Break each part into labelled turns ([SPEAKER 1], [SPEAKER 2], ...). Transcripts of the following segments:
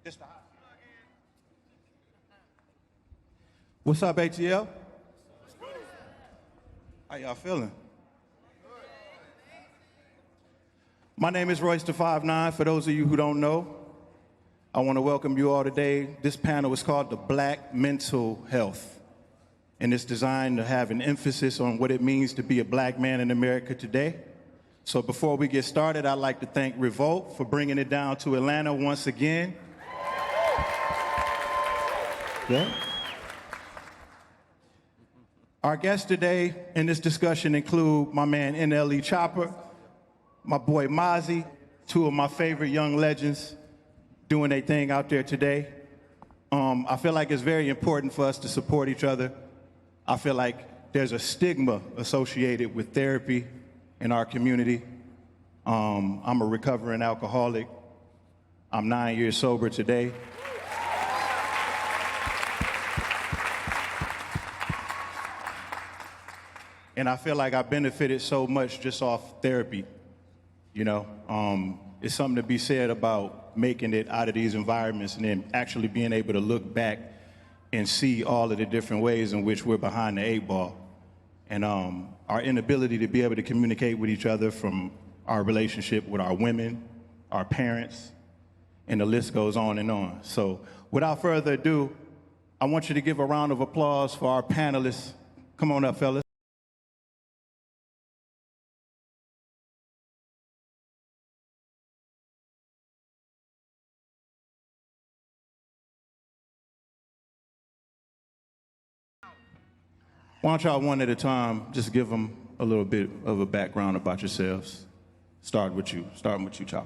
[SPEAKER 1] This the hot. What's up, ATL? How y'all feeling? My name is Royce the 5'9". For those of you who don't know, I want to welcome you all today. This panel is called the Black Mental Health, and it's designed to have an emphasis on what it means to be a black man in America today. So before we get started, I'd like to thank REVOLT for bringing it down to Atlanta once again. Yeah. Our guests today in this discussion include my man NLE Choppa, my boy Mozzy, two of my favorite young legends doing their thing out there today. I feel like it's very important for us to support each other. I feel like there's a stigma associated with therapy in our community. I'm a recovering alcoholic. I'm 9 years sober today. And I feel like I benefited so much just off therapy, you know? It's something to be said about making it out of these environments and then actually being able to look back and see all of the different ways in which we're behind the 8-ball. And our inability to be able to communicate with each other, from our relationship with our women, our parents, and the list goes on and on. So without further ado, I want you to give a round of applause for our panelists. Come on up, fellas. Why don't y'all one at a time just give them a little bit of a background about yourselves. Starting with you, Chopper.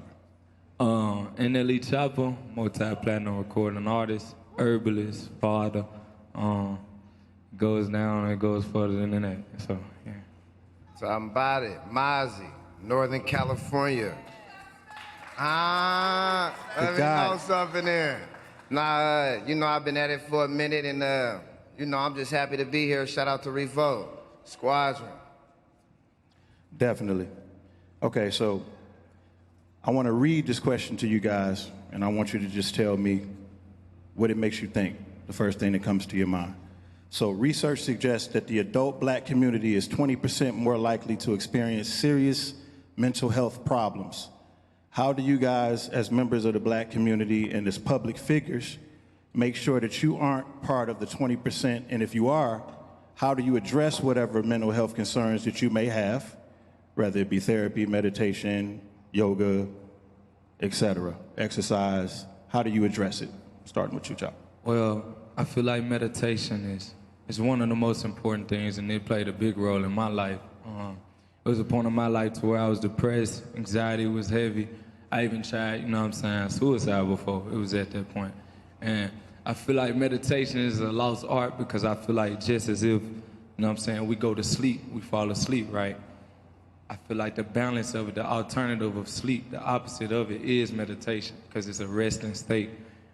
[SPEAKER 2] NLE Choppa, multi-platinum recording artist, herbalist, father. Goes down and goes further than that. So, yeah.
[SPEAKER 3] So I'm about it. Mozzy, Northern California. Let me know something there. Nah, you know, I've been at it for a minute, and you know, I'm just happy to be here. Shout out to REVOLT, Squadron.
[SPEAKER 1] Definitely. Okay, so I want to read this question to you guys, and I want you to just tell me what it makes you think, the first thing that comes to your mind. So research suggests that the adult black community is 20% more likely to experience serious mental health problems. How do you guys, as members of the black community and as public figures, make sure that you aren't part of the 20%, and if you are, how do you address whatever mental health concerns that you may have, whether it be therapy, meditation, yoga, etc., exercise? How do you address it? Starting with you, Chop.
[SPEAKER 2] Well, I feel like meditation is one of the most important things, and it played a big role in my life. It was a point in my life to where I was depressed, anxiety was heavy. I even tried, you know what I'm saying, suicide before. It was at that point. And I feel like meditation is a lost art, because I feel like just as if, you know what I'm saying, we go to sleep, we fall asleep, right? I feel like the balance of it, the alternative of sleep, the opposite of it is meditation, because it's a resting state.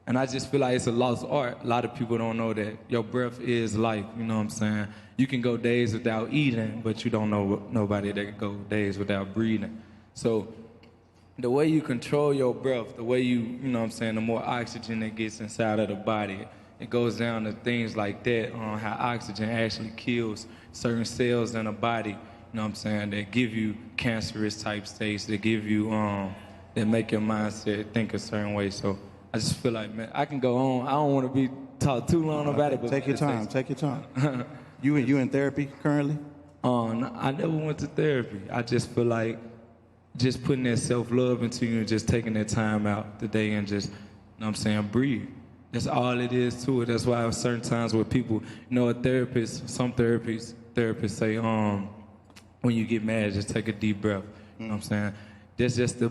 [SPEAKER 2] And I just feel like it's a lost art. A lot of people don't know that your breath is life, you know what I'm saying? You can go days without eating, but you don't know nobody that can go days without breathing. So the way you control your breath, the way you know what I'm saying, the more oxygen that gets inside of the body, it goes down to things like that, how oxygen actually kills certain cells in the body, you know what I'm saying, that give you cancerous type states, that give you, that make your mindset think a certain way. So I just feel like, man, I can go on. I don't want to be talk too long about it, but
[SPEAKER 1] take your time, take your time. You in therapy currently?
[SPEAKER 2] I never went to therapy. I just feel like just putting that self-love into you and just taking that time out today and just, you know what I'm saying, breathe. That's all it is to it. That's why certain times where people, you know, a therapist, some therapists say, when you get mad, just take a deep breath. You know what I'm saying? That's just the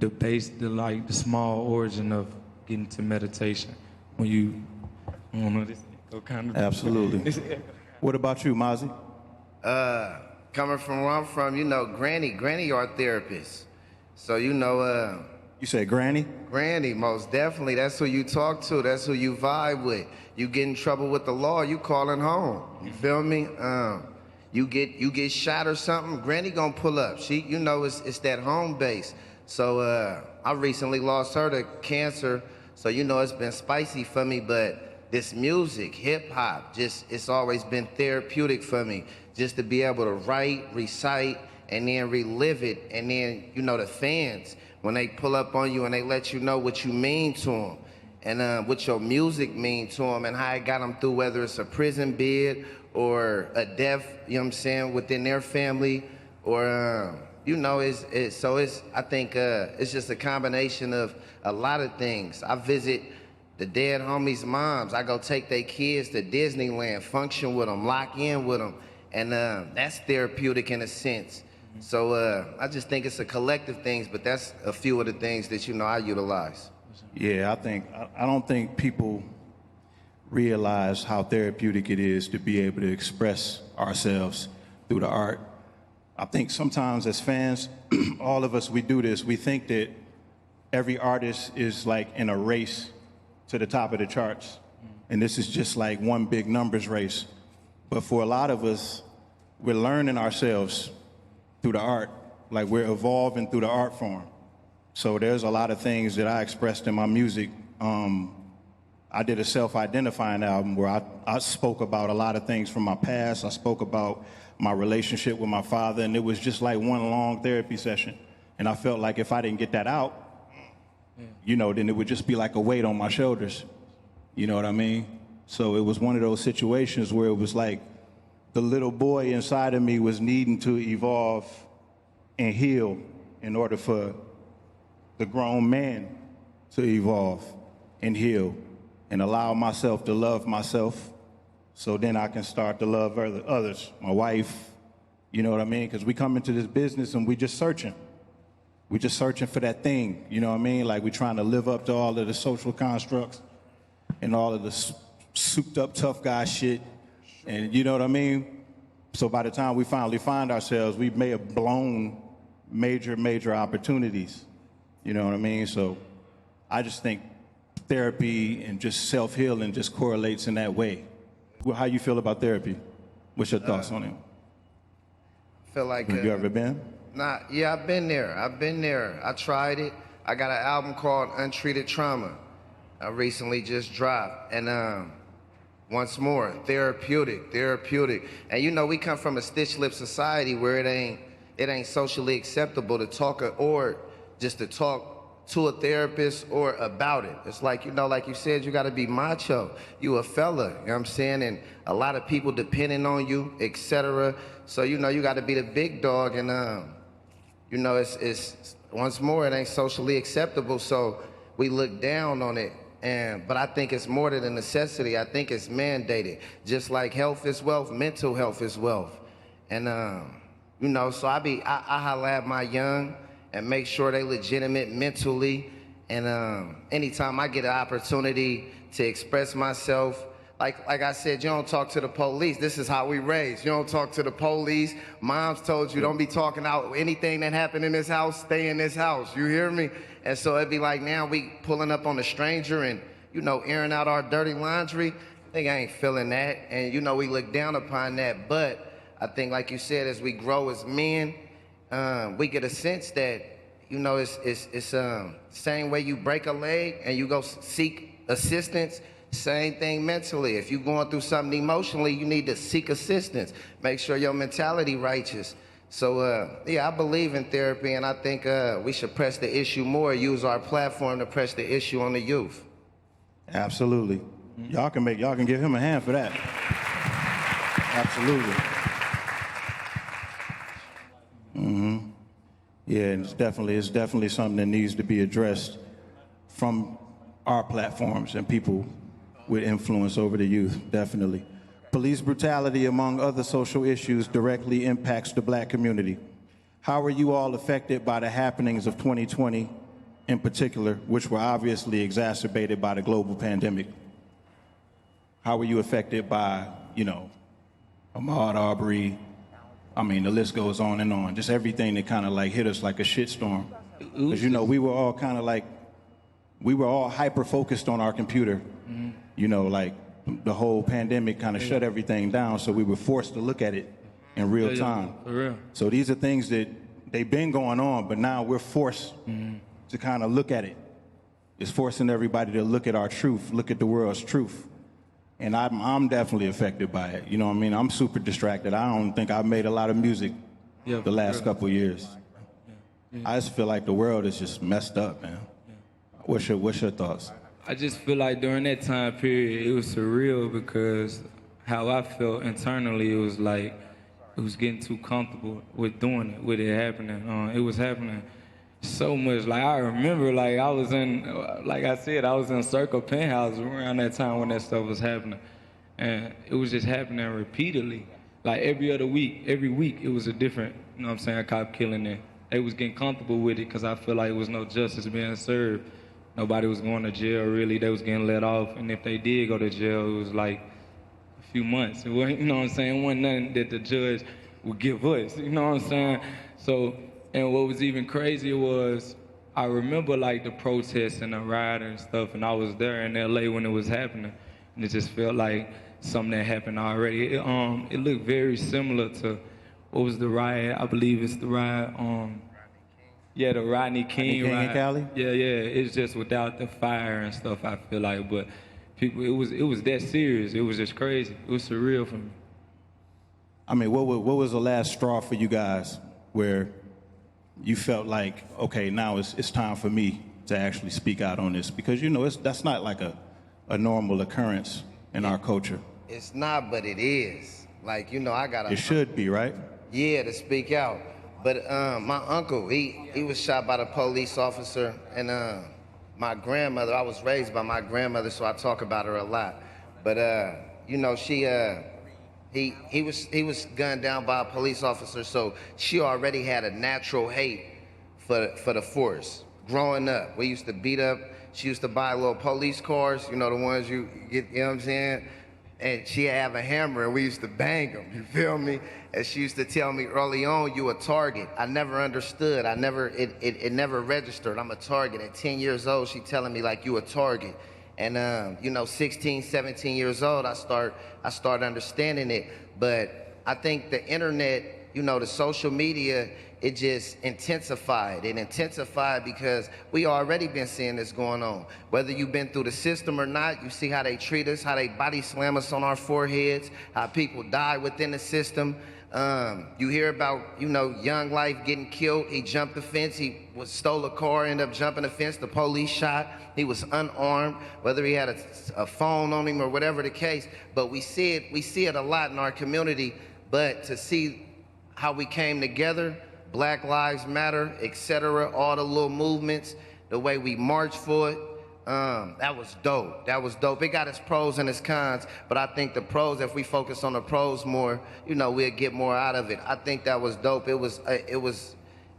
[SPEAKER 2] base, the small origin of getting to meditation. When you, I don't know, this go kind of.
[SPEAKER 1] Absolutely. What about you, Mozzy?
[SPEAKER 3] Coming from where I'm from, you know, Granny our therapist. So, you know,
[SPEAKER 1] You said Granny?
[SPEAKER 3] Granny, most definitely. That's who you talk to. That's who you vibe with. You get in trouble with the law, you calling home. You feel me? You get shot or something, Granny gonna pull up. She, you know, it's that home base. So I recently lost her to cancer So, you know, it's been spicy for me, but this music, hip hop, it's always been therapeutic for me. Just to be able to write, recite, and then relive it. And then, you know, the fans, when they pull up on you and they let you know what you mean to them, and what your music mean to them, and how it got them through, whether it's a prison bid or a death, you know what I'm saying, within their family, or, you know, I think it's just a combination of a lot of things. I visit the dead homies' moms. I go take their kids to Disneyland, function with them, lock in with them, and that's therapeutic in a sense. So I just think it's a collective things, but that's a few of the things that, you know, I utilize.
[SPEAKER 1] Yeah, I don't think people realize how therapeutic it is to be able to express ourselves through the art. I think sometimes as fans, all of us, we do this. We think that every artist is like in a race to the top of the charts. And this is just like one big numbers race. But for a lot of us, we're learning ourselves through the art. Like we're evolving through the art form. So there's a lot of things that I expressed in my music. I did a self-identifying album where I spoke about a lot of things from my past. I spoke about my relationship with my father, and it was just like one long therapy session. And I felt like if I didn't get that out, you know, then it would just be like a weight on my shoulders. You know what I mean? So it was one of those situations where it was like the little boy inside of me was needing to evolve and heal in order for the grown man to evolve and heal and allow myself to love myself, so then I can start to love others, my wife, you know what I mean? Because we come into this business and we just searching. We're just searching for that thing, you know what I mean? Like we're trying to live up to all of the social constructs and all of the souped up tough guy shit, and you know what I mean? So by the time we finally find ourselves, we may have blown major opportunities. You know what I mean? So I just think therapy and just self-healing just correlates in that way. Well, how you feel about therapy? What's your thoughts on it?
[SPEAKER 3] I feel like...
[SPEAKER 1] Have you ever been?
[SPEAKER 3] Yeah, I've been there. I tried it. I got an album called Untreated Trauma. I recently just dropped. And once more, therapeutic. And you know, we come from a stitch lip society where it ain't socially acceptable to talk or just to talk to a therapist or about it. It's like, you know, like you said, you gotta be macho. You a fella, you know what I'm saying? And a lot of people depending on you, etc. So, you know, you gotta be the big dog, and you know, it's once more, it ain't socially acceptable, so we look down on it. But I think it's more than a necessity. I think it's mandated. Just like health is wealth, mental health is wealth. And you know, so I holla at my young and make sure they legitimate mentally. And anytime I get an opportunity to express myself, like I said, you don't talk to the police. This is how we raised. You don't talk to the police. Moms told you don't be talking out anything that happened in this house, stay in this house. You hear me? And so it'd be like now we pulling up on a stranger and, you know, airing out our dirty laundry. I think I ain't feeling that. And, you know, we look down upon that. But I think, like you said, as we grow as men, we get a sense that, you know, it's same way you break a leg and you go seek assistance, same thing mentally. If you're going through something emotionally, you need to seek assistance. Make sure your mentality righteous. So, yeah, I believe in therapy, and I think we should press the issue more, use our platform to press the issue on the youth.
[SPEAKER 1] Absolutely. Y'all can give him a hand for that. Absolutely. Yeah, and it's definitely something that needs to be addressed from our platforms and people with influence over the youth, definitely. Police brutality, among other social issues, directly impacts the black community. How are you all affected by the happenings of 2020 in particular, which were obviously exacerbated by the global pandemic? How were you affected by, you know, Ahmaud Arbery? I mean, the list goes on and on. Just everything that kind of like hit us like a shitstorm. Because, you know, we were all kind of like, we were all hyper-focused on our computer. You know, like the whole pandemic kind of shut everything down, so we were forced to look at it in real time.
[SPEAKER 2] For real.
[SPEAKER 1] So these are things that they've been going on, but now we're forced to kind of look at it It's forcing everybody to look at our truth, look at the world's truth. And I'm definitely affected by it. You know what I mean? I'm super distracted. I don't think I've made a lot of music the last couple of years. I just feel like the world is just messed up, man. What's your thoughts?
[SPEAKER 2] I just feel like during that time period, it was surreal because how I felt internally, it was like it was getting too comfortable with doing it, with it happening. It was happening so much. Like I remember, like I was in, like I said, I was in Circle Penthouse around that time when that stuff was happening, and it was just happening repeatedly. Like every week, it was a different, you know what I'm saying, cop killing it. They was getting comfortable with it because I feel like it was no justice being served. Nobody was going to jail, really. They was getting let off. And if they did go to jail, it was like a few months. It wasn't, you know what I'm saying? It wasn't nothing that the judge would give us, you know what I'm saying? So, and what was even crazier was I remember like the protests and the riot and stuff, and I was there in LA when it was happening. And it just felt like something that happened already. It looked very similar to, what was the riot? I believe it's the riot, yeah, the Rodney King
[SPEAKER 1] in Cali?
[SPEAKER 2] Yeah, it's just without the fire and stuff, I feel like. But people, it was that serious. It was just crazy. It was surreal for me.
[SPEAKER 1] I mean, what was the last straw for you guys where you felt like, okay, now it's time for me to actually speak out on this? Because, you know, that's not like a normal occurrence in our culture.
[SPEAKER 3] It's not, but it is. Like, you know, I got
[SPEAKER 1] It should be, right?
[SPEAKER 3] Yeah, to speak out. But my uncle, he was shot by the police officer, and my grandmother, I was raised by my grandmother, so I talk about her a lot. But you know, he was gunned down by a police officer, so she already had a natural hate for the force. Growing up, we used to beat up. She used to buy little police cars, you know, the ones you get, you know what I'm saying? And she'd have a hammer, and we used to bang them, you feel me? And she used to tell me early on, you a target. I never understood. It never registered. I'm a target. At 10 years old, she telling me like, you a target. And you know, 16, 17 years old, I start understanding it. But I think the internet, you know, the social media, it just intensified. It intensified because we already been seeing this going on. Whether you've been through the system or not, you see how they treat us, how they body slam us on our foreheads, how people die within the system. You hear about, you know, Young Life getting killed. He jumped the fence. He stole a car, ended up jumping the fence. The police shot. He was unarmed, whether he had a phone on him or whatever the case. But we see it a lot in our community. But to see how we came together, Black Lives Matter, etc., all the little movements, the way we marched for it, that was dope. That was dope. It got its pros and its cons, but I think the pros, if we focus on the pros more, you know, we'll get more out of it. I think that was dope. It was, I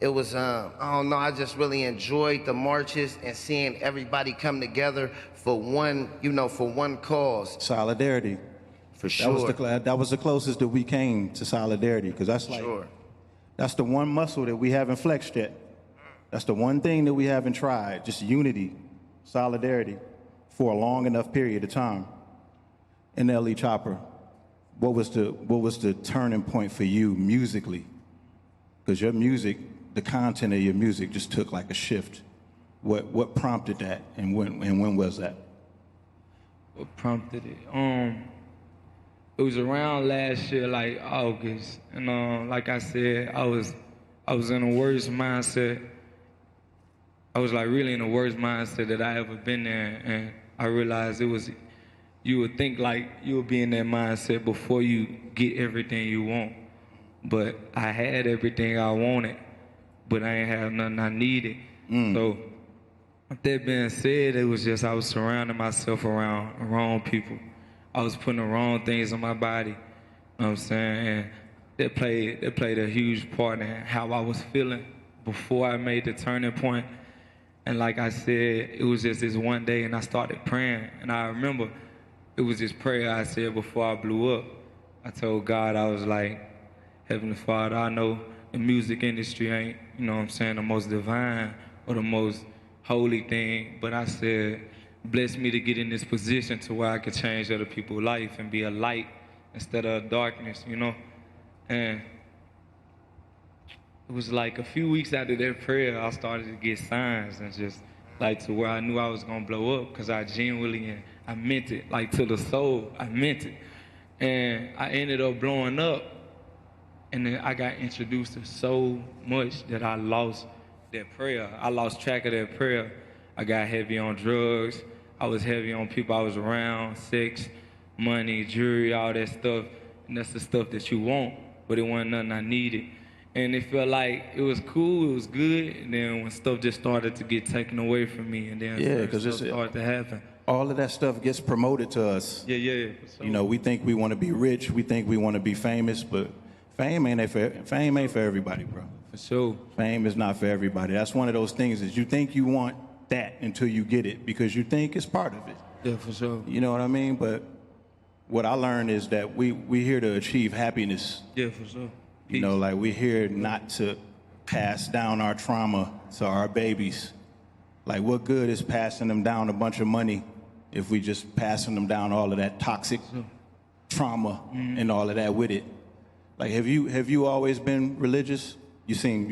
[SPEAKER 3] don't know, I just really enjoyed the marches and seeing everybody come together for one, you know, for one cause.
[SPEAKER 1] Solidarity.
[SPEAKER 3] For sure.
[SPEAKER 1] That was the closest that we came to solidarity, because that's like, that's the one muscle that we haven't flexed yet. That's the one thing that we haven't tried, just unity, solidarity, for a long enough period of time. NLE Choppa, what was the turning point for you musically? Because your music, the content of your music just took like a shift. What prompted that, and when was that?
[SPEAKER 2] What prompted it? It was around last year, like August, and like I said, I was in the worst mindset. I was like really in the worst mindset that I ever been in, and I realized it was, you would think like you would be in that mindset before you get everything you want. But I had everything I wanted, but I ain't have nothing I needed. So with that being said, it was just I was surrounding myself around the wrong people. I was putting the wrong things on my body, you know what I'm saying? And that played a huge part in how I was feeling before I made the turning point. And like I said, it was just this one day, and I started praying. And I remember it was this prayer I said before I blew up. I told God, I was like, Heavenly Father, I know the music industry ain't, you know what I'm saying, the most divine or the most holy thing, but I said, bless me to get in this position to where I could change other people's life and be a light instead of darkness, you know? And it was like a few weeks after that prayer, I started to get signs and just like to where I knew I was gonna blow up, because I genuinely and I meant it, like to the soul, I meant it. And I ended up blowing up, and then I got introduced to so much that I lost that prayer. I lost track of that prayer. I got heavy on drugs. I was heavy on people I was around, sex, money, jewelry, all that stuff. And that's the stuff that you want, but it wasn't nothing I needed. And it felt like it was cool, it was good, and then when stuff just started to get taken away from me, and then stuff started to happen.
[SPEAKER 1] All of that stuff gets promoted to us.
[SPEAKER 2] Yeah.
[SPEAKER 1] You know, we think we want to be rich, we think we want to be famous, but fame ain't for everybody, bro.
[SPEAKER 2] For sure.
[SPEAKER 1] Fame is not for everybody. That's one of those things is you think you want that until you get it because you think it's part of it.
[SPEAKER 2] Yeah, for sure.
[SPEAKER 1] You know what I mean? But what I learned is that we here to achieve happiness.
[SPEAKER 2] Yeah, for sure.
[SPEAKER 1] You know, like we're here not to pass down our trauma to our babies. Like what good is passing them down a bunch of money if we just passing them down all of that toxic trauma and all of that with it? Like have you always been religious? You seem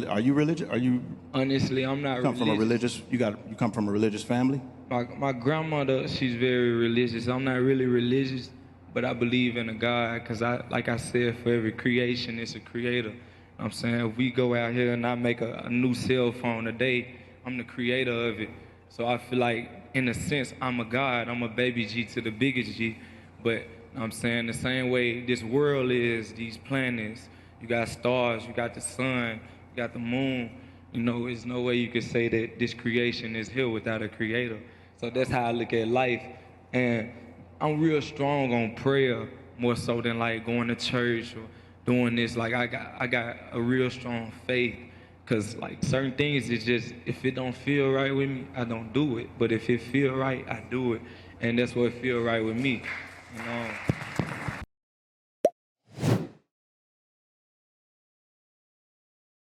[SPEAKER 1] are you religious? Are you
[SPEAKER 2] Honestly, I'm not religious.
[SPEAKER 1] You come from a religious family?
[SPEAKER 2] My grandmother, she's very religious. I'm not really religious, but I believe in a God, because like I said, for every creation, it's a creator. I'm saying if we go out here and I make a new cell phone a day, I'm the creator of it. So I feel like, in a sense, I'm a God. I'm a baby G to the biggest G. But I'm saying the same way this world is, these planets, you got stars, you got the sun, you got the moon. You know, there's no way you could say that this creation is here without a creator. So that's how I look at life. And I'm real strong on prayer, more so than like going to church or doing this. Like I got a real strong faith, because like certain things, it's just, if it don't feel right with me, I don't do it. But if it feel right, I do it. And that's what feel right with me, you know.